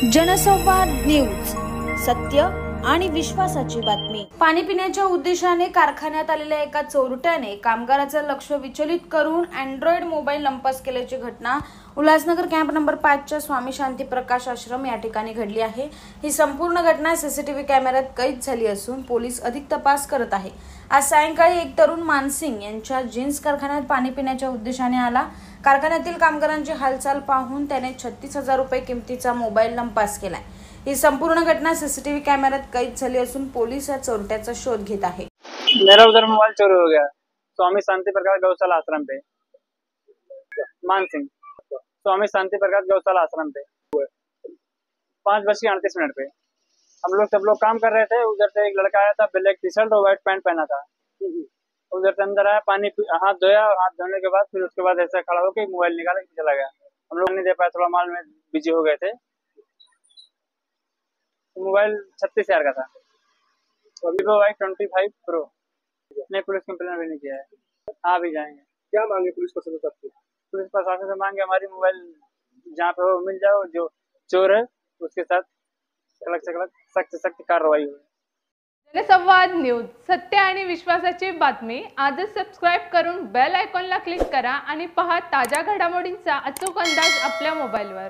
जनसंवाद न्यूज, सत्य आणि विश्वासाची बातमी। पाणी पिण्याच्या उद्देशाने कारखान्यात आलेल्या एका चोरट्याने कामगाराचं लक्ष विचलित करून अँड्रॉइड मोबाईल लंपास केल्याची घटना उल्हासनगर कॅम्प नंबर 5 च्या स्वामी शांती प्रकाश आश्रम या ठिकाणी घडली आहे। ही संपूर्ण घटना सीसीटीव्ही कॅमेऱ्यात कैद झाली असून पोलीस अधिक तपास करत आहे। आज सायंकाळी एक तरुण मानसिंग यांच्या जीन्स कारखान्यात पाणी पिण्याच्या उद्देशाने आला। कारखान्यातील कामगारांची हालचाल पाहून त्याने 36,000 रुपये किमतीचा मोबाईल लंपास केलाय। ही संपूर्ण घटना सीसीटीव्ही कैमऱ्यात कैद झाली असून पोलीस या चोरट्याचा शोध घेत आहे। मेरा उधर मोबाइल चोरी हो गया स्वामी शांति प्रकाश गौशाला आश्रम पे। मानसिंह स्वामी शांति प्रकाश गौशाला आश्रम पे 5:38 पे हम लोग सब लोग काम कर रहे थे। उधर से एक लड़का आया था, ब्लैक टी शर्ट और व्हाइट पैंट पहना था। उधर से अंदर आया, पानी हाथ धोया, हाथ धोने के बाद फिर उसके बाद ऐसा खड़ा होकर मोबाइल निकाला के चला गया। हम लोग नहीं दे पाए, थोड़ा माल में बिजी हो गए थे। मोबाइल 36,000 का था। Vivo Y25 Pro। नहीं, पुलिस कंप्लेन भी नहीं किया है। हाँ, भी जाएंगे। क्या मांगे पुलिस प्रशासन से? पुलिस प्रशासन से मांगे हमारी मोबाइल जहाँ पे हो मिल जाओ, जो चोर है उसके साथ अलग से अलग सख्त कार्रवाई हो। जनसंवाद न्यूज, सत्य आणि विश्वासाची बातमी। आजच सबस्क्राइब करून बेल आयकॉनला क्लिक करा आणि पहा ताज्या घडामोडींचा अचूक अंदाज आपल्या मोबाईलवर।